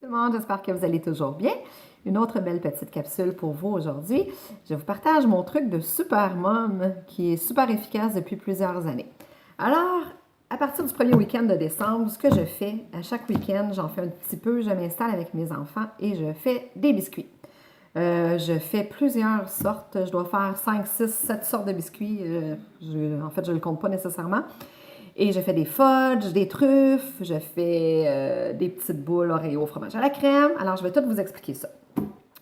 Tout le monde, j'espère que vous allez toujours bien. Une autre belle petite capsule pour vous aujourd'hui. Je vous partage mon truc de super mom qui est super efficace depuis plusieurs années. Alors, à partir du premier week-end de décembre, ce que je fais, à chaque week-end, j'en fais un petit peu, je m'installe avec mes enfants et je fais des biscuits. Je fais plusieurs sortes, je dois faire 5, 6, 7 sortes de biscuits. En fait, je ne le compte pas nécessairement. Et je fais des fudges, des truffes, je fais des petites boules Oreo au fromage à la crème. Alors, je vais tout vous expliquer ça.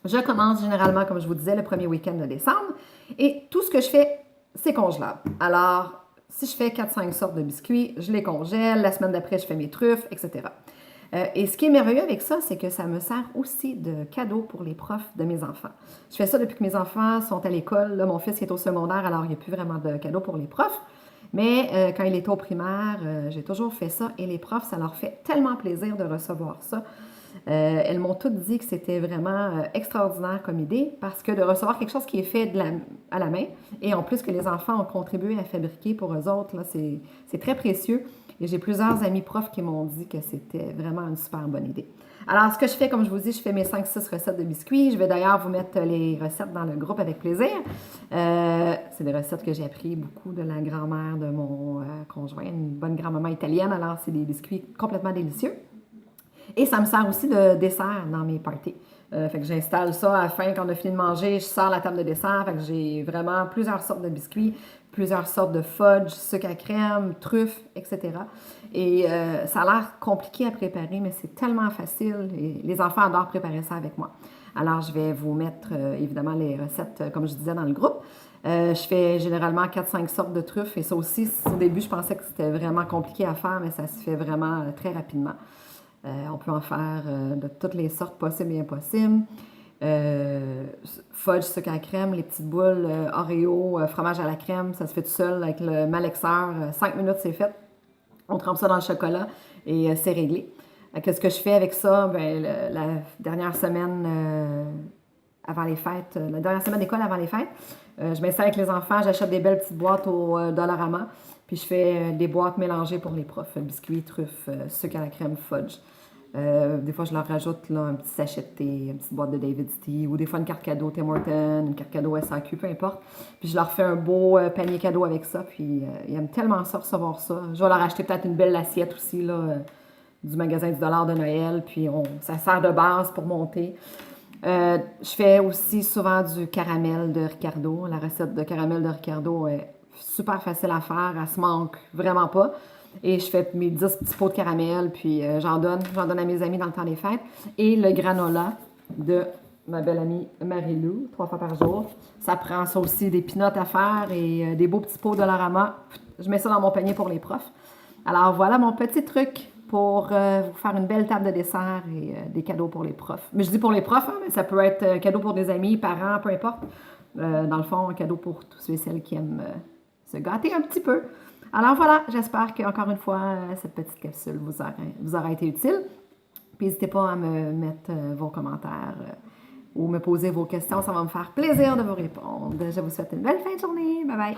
Je commence généralement, comme je vous disais, le premier week-end de décembre. Et tout ce que je fais, c'est congelable. Alors, si je fais 4-5 sortes de biscuits, je les congèle. La semaine d'après, je fais mes truffes, etc. Et ce qui est merveilleux avec ça, c'est que ça me sert aussi de cadeau pour les profs de mes enfants. Je fais ça depuis que mes enfants sont à l'école. Là, mon fils est au secondaire, alors il n'y a plus vraiment de cadeau pour les profs. Mais quand il était au primaire, j'ai toujours fait ça et les profs, ça leur fait tellement plaisir de recevoir ça. Elles m'ont toutes dit que c'était vraiment extraordinaire comme idée parce que de recevoir quelque chose qui est fait à la main et en plus que les enfants ont contribué à fabriquer pour eux autres, là, c'est très précieux. Et j'ai plusieurs amis profs qui m'ont dit que c'était vraiment une super bonne idée. Alors, ce que je fais, comme je vous dis, je fais mes 5-6 recettes de biscuits. Je vais d'ailleurs vous mettre les recettes dans le groupe avec plaisir. C'est des recettes que j'ai appris beaucoup de la grand-mère de mon conjoint, une bonne grand-maman italienne. Alors, c'est des biscuits complètement délicieux. Et ça me sert aussi de dessert dans mes parties. Fait que j'installe ça à la fin, quand on a fini de manger, je sors la table de dessert. Fait que j'ai vraiment plusieurs sortes de biscuits, plusieurs sortes de fudge, sucre à crème, truffes, etc. Et ça a l'air compliqué à préparer, mais c'est tellement facile. Et les enfants adorent préparer ça avec moi. Alors, je vais vous mettre évidemment les recettes, comme je disais, dans le groupe. Je fais généralement 4-5 sortes de truffes. Et ça aussi, au début, je pensais que c'était vraiment compliqué à faire, mais ça se fait vraiment très rapidement. On peut en faire de toutes les sortes possibles et impossibles. Fudge, sucre à la crème, les petites boules Oreo, fromage à la crème, ça se fait tout seul avec le malexeur. 5 minutes, c'est fait. On trempe ça dans le chocolat et c'est réglé. Qu'est-ce que je fais avec ça? Ben, la dernière semaine avant les fêtes, la dernière semaine d'école avant les fêtes, je m'installe avec les enfants, j'achète des belles petites boîtes au Dollarama, puis je fais des boîtes mélangées pour les profs, biscuits, truffes, sucre à la crème, fudge. Des fois, je leur rajoute là, un petit sachet de thé, une petite boîte de David's Tea, ou des fois une carte cadeau Tim Hortons, une carte cadeau SAQ, peu importe. Puis je leur fais un beau panier cadeau avec ça, puis ils aiment tellement ça, recevoir ça. Je vais leur acheter peut-être une belle assiette aussi, là, du magasin du dollar de Noël, puis ça sert de base pour monter. Je fais aussi souvent du caramel de Ricardo. La recette de caramel de Ricardo est super facile à faire, elle se manque vraiment pas. Et je fais mes 10 petits pots de caramel, puis j'en donne à mes amis dans le temps des fêtes. Et le granola de ma belle amie Marie-Lou, 3 fois par jour. Ça prend ça aussi, des pinottes à faire et des beaux petits pots de Dollarama. Je mets ça dans mon panier pour les profs. Alors voilà mon petit truc pour vous faire une belle table de dessert et des cadeaux pour les profs. Mais je dis pour les profs, hein, mais ça peut être cadeau pour des amis, parents, peu importe. Dans le fond, un cadeau pour tous ceux et celles qui aiment se gâter un petit peu. Alors voilà, j'espère qu'encore une fois, cette petite capsule vous aura été utile. Puis n'hésitez pas à me mettre vos commentaires ou me poser vos questions, ça va me faire plaisir de vous répondre. Je vous souhaite une belle fin de journée. Bye bye!